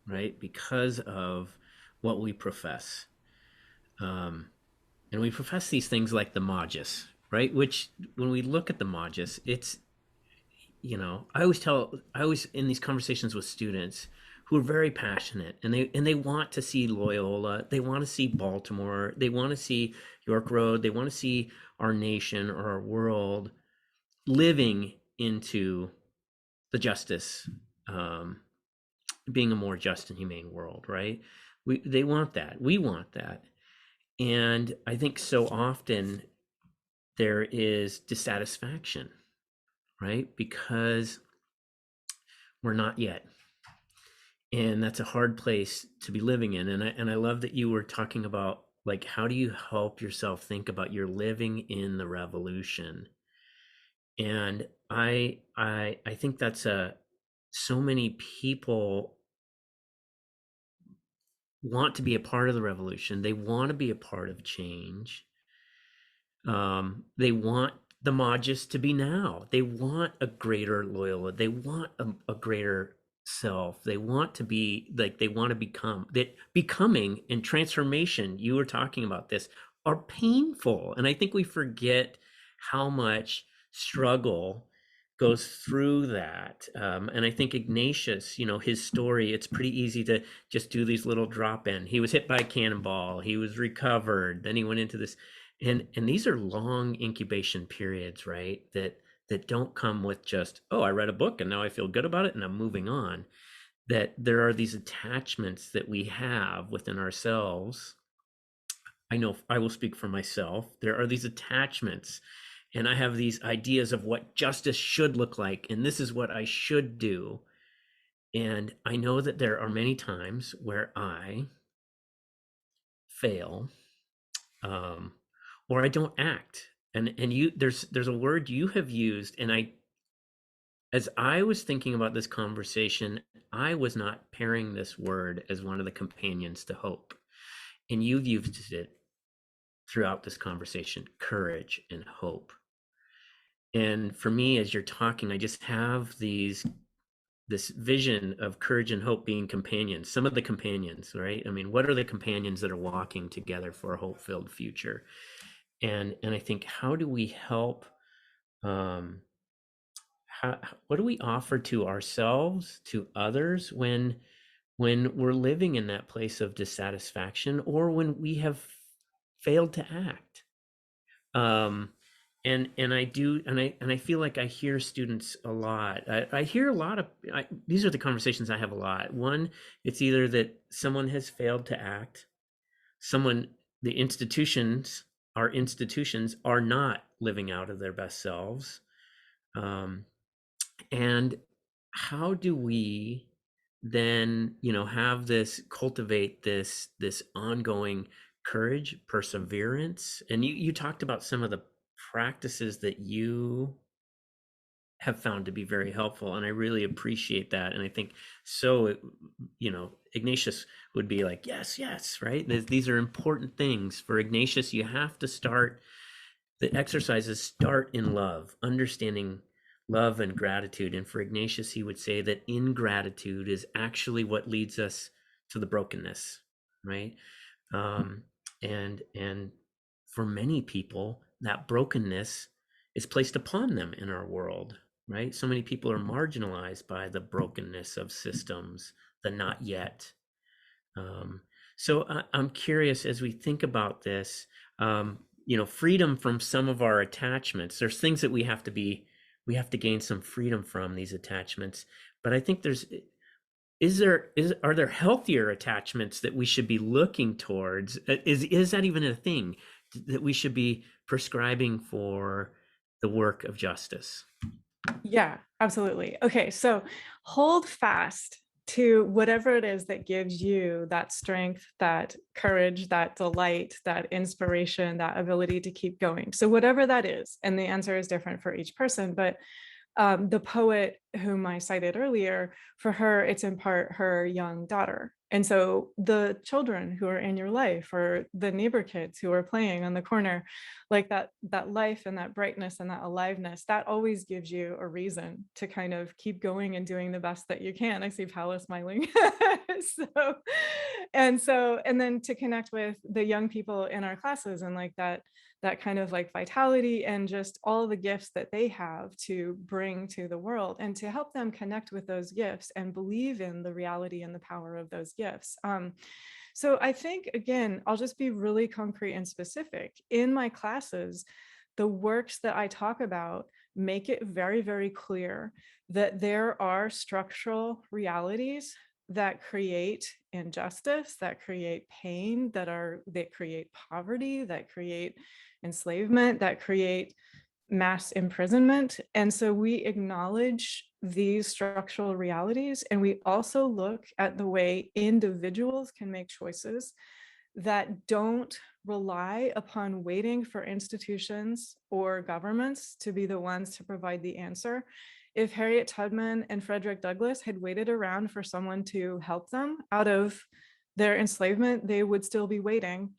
right? Because of what we profess. And we profess these things like the Magis, right? Which, when we look at the Magis, I always in these conversations with students who are very passionate, and they want to see Loyola, they want to see Baltimore, they want to see York Road, they want to see our nation or our world living into the justice, being a more just and humane world, right? They want that. We want that. And I think so often there is dissatisfaction, right? Because we're not yet. And that's a hard place to be living in. And I love that you were talking about, like, how do you help yourself think about you're living in the revolution? And I think that's so many people want to be a part of the revolution. They want to be a part of change. They want the Modus to be now. They want a greater Loyola. They want a greater self. They want to be like, they want to become that. Becoming and transformation, you were talking about this, are painful. And I think we forget how much struggle goes through that. And I think Ignatius, his story, it's pretty easy to just do these little drop in. He was hit by a cannonball, he was recovered, then he went into this. And these are long incubation periods, right? That don't come with just, oh, I read a book and now I feel good about it and I'm moving on. That there are these attachments that we have within ourselves. I know I will speak for myself. There are these attachments, and I have these ideas of what justice should look like, and this is what I should do. And I know that there are many times where I fail, or I don't act. And there's a word you have used, and as I was thinking about this conversation, I was not pairing this word as one of the companions to hope. And you've used it throughout this conversation: courage and hope. And for me, as you're talking, I just have this vision of courage and hope being companions. Some of the companions, right? I mean, what are the companions that are walking together for a hope-filled future? And I think, how do we help? What do we offer to ourselves, to others, when we're living in that place of dissatisfaction, or when we have failed to act? And I feel like I hear students a lot. I hear a lot of these are the conversations I have a lot. One, it's either that someone has failed to act, the institutions are not living out of their best selves. And how do we then, cultivate this ongoing courage, perseverance? And you talked about some of the practices that you have found to be very helpful, and I really appreciate that. And I think so, Ignatius would be like, yes, right? These are important things for Ignatius. You have to start the exercises, start in love, understanding love and gratitude. And for Ignatius, he would say that ingratitude is actually what leads us to the brokenness, right? And for many people, that brokenness is placed upon them in our world, right? So many people are marginalized by the brokenness of systems, the not yet. So I'm curious, as we think about this, freedom from some of our attachments. There's things that we have to gain some freedom from these attachments. But I think are there healthier attachments that we should be looking towards? Is that even a thing that we should be prescribing for the work of justice? Yeah, absolutely. Okay, so hold fast to whatever it is that gives you that strength, that courage, that delight, that inspiration, that ability to keep going. So whatever that is, and the answer is different for each person, but the poet whom I cited earlier, for her, it's in part her young daughter. And so the children who are in your life, or the neighbor kids who are playing on the corner, like that life and that brightness and that aliveness, that always gives you a reason to kind of keep going and doing the best that you can. I see Paula smiling. So And so, and then to connect with the young people in our classes and like that kind of like vitality and just all the gifts that they have to bring to the world, and to help them connect with those gifts and believe in the reality and the power of those gifts. So I think, again, I'll just be really concrete and specific. In my classes, the works that I talk about make it very, very clear that there are structural realities that create injustice, that create pain, that create poverty, that create enslavement, that create mass imprisonment. And so we acknowledge these structural realities, and we also look at the way individuals can make choices that don't rely upon waiting for institutions or governments to be the ones to provide the answer. If Harriet Tubman and Frederick Douglass had waited around for someone to help them out of their enslavement, they would still be waiting.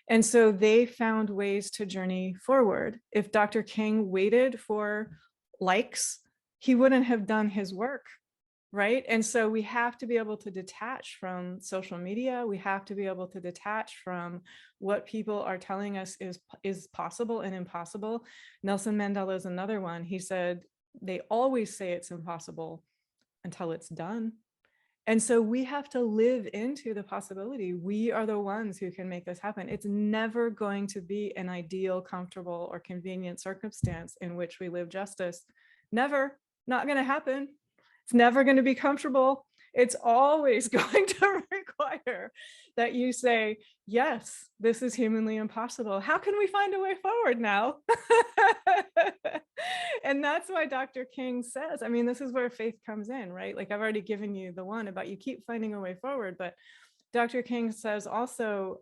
And so they found ways to journey forward. If Dr. King waited for likes, he wouldn't have done his work, right? And so we have to be able to detach from social media. We have to be able to detach from what people are telling us is possible and impossible. Nelson Mandela is another one. He said, they always say it's impossible until it's done. And so we have to live into the possibility. We are the ones who can make this happen. It's never going to be an ideal, comfortable, or convenient circumstance in which we live justice. Never, not going to happen. It's never going to be comfortable. It's always going to require that you say, yes, this is humanly impossible. How can we find a way forward now? And that's why Dr. King says, I mean, this is where faith comes in, right? Like I've already given you the one about you keep finding a way forward, but Dr. King says also,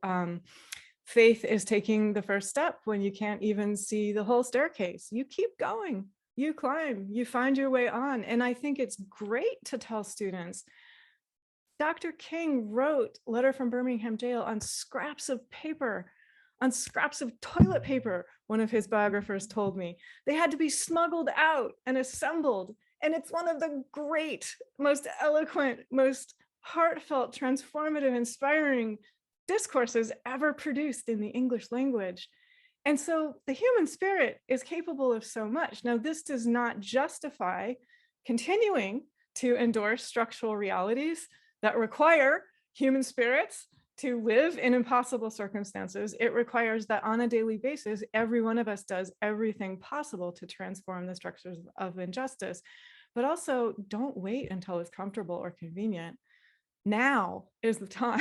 faith is taking the first step when you can't even see the whole staircase. You keep going, you climb, you find your way on. And I think it's great to tell students, Dr. King wrote Letter from Birmingham Jail on scraps of paper, on scraps of toilet paper, one of his biographers told me. They had to be smuggled out and assembled. And it's one of the great, most eloquent, most heartfelt, transformative, inspiring discourses ever produced in the English language. And so the human spirit is capable of so much. Now, this does not justify continuing to endorse structural realities that require human spirits to live in impossible circumstances. It requires that on a daily basis, every one of us does everything possible to transform the structures of injustice. But also, don't wait until it's comfortable or convenient. Now is the time.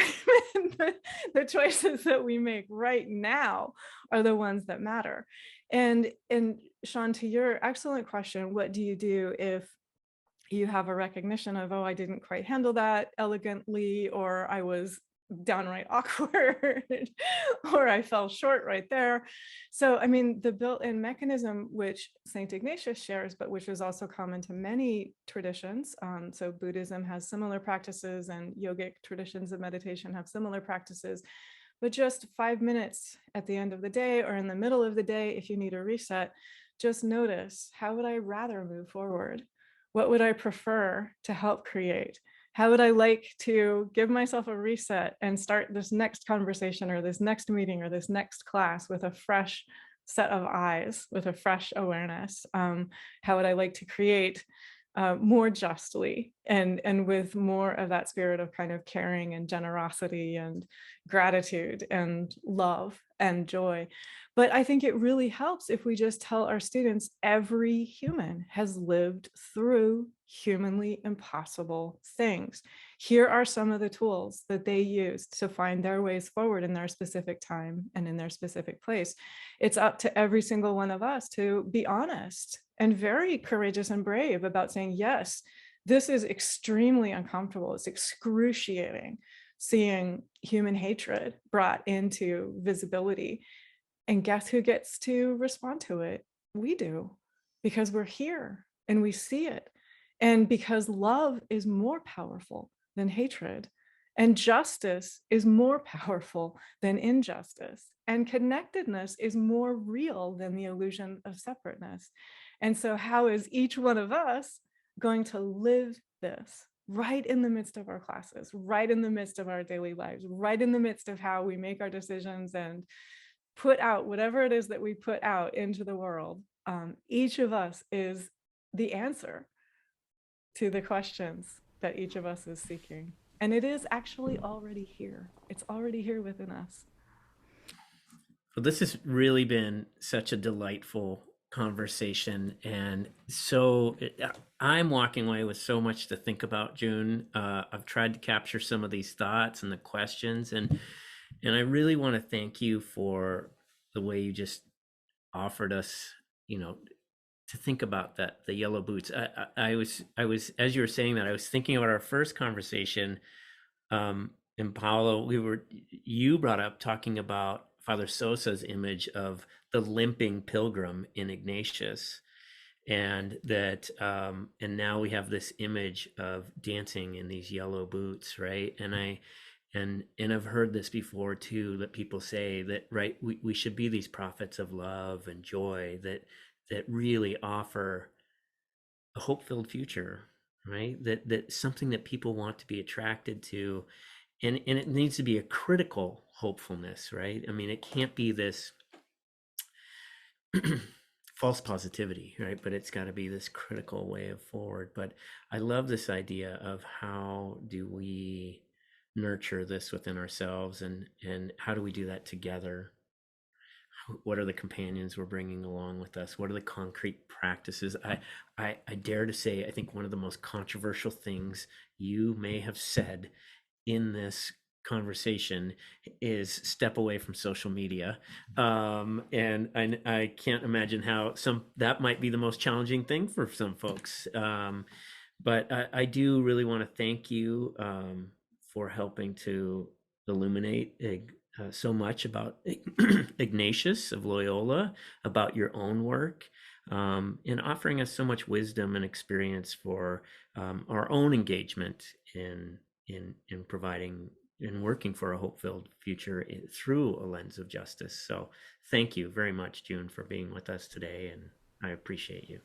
The choices that we make right now are the ones that matter. And Sean, to your excellent question, what do you do if you have a recognition of, oh, I didn't quite handle that elegantly, or I was downright awkward, or I fell short right there. So, I mean, the built-in mechanism, which St. Ignatius shares, but which is also common to many traditions. So Buddhism has similar practices, and yogic traditions of meditation have similar practices. But just 5 minutes at the end of the day or in the middle of the day, if you need a reset, just notice, how would I rather move forward? What would I prefer to help create? How would I like to give myself a reset and start this next conversation or this next meeting or this next class with a fresh set of eyes, with a fresh awareness? How would I like to create more justly and with more of that spirit of kind of caring and generosity and gratitude and love and joy? But I think it really helps if we just tell our students every human has lived through humanly impossible things. Here are some of the tools that they used to find their ways forward in their specific time and in their specific place. It's up to every single one of us to be honest and very courageous and brave about saying, yes, this is extremely uncomfortable. It's excruciating seeing human hatred brought into visibility. And guess who gets to respond to it? We do, because we're here and we see it. And because love is more powerful than hatred, and justice is more powerful than injustice, and connectedness is more real than the illusion of separateness. And so how is each one of us going to live this right in the midst of our classes, right in the midst of our daily lives, right in the midst of how we make our decisions and put out whatever it is that we put out into the world. Each of us is the answer to the questions that each of us is seeking. And it is actually already here. It's already here within us. Well, this has really been such a delightful conversation. And so I'm walking away with so much to think about, June. I've tried to capture some of these thoughts and the questions. And I really want to thank you for the way you just offered us, to think about that, the yellow boots. I was, as you were saying that, I was thinking about our first conversation. And Paolo, you brought up talking about Father Sosa's image of the limping pilgrim in Ignatius, and that, and now we have this image of dancing in these yellow boots, right? And I've heard this before too, that people say that, right, we should be these prophets of love and joy that really offer a hope-filled future, right? That something that people want to be attracted to, and it needs to be a critical hopefulness, right? I mean, it can't be this false positivity, right? But it's got to be this critical way of forward. But I love this idea of how do we nurture this within ourselves, and how do we do that together? What are the companions we're bringing along with us? What are the concrete practices? I dare to say, I think one of the most controversial things you may have said in this conversation is step away from social media. And I can't imagine how that might be the most challenging thing for some folks. But I do really want to thank you for helping to illuminate so much about Ignatius of Loyola, about your own work, and offering us so much wisdom and experience for our own engagement in providing and working for a hope-filled future through a lens of justice. So thank you very much, June, for being with us today, and I appreciate you.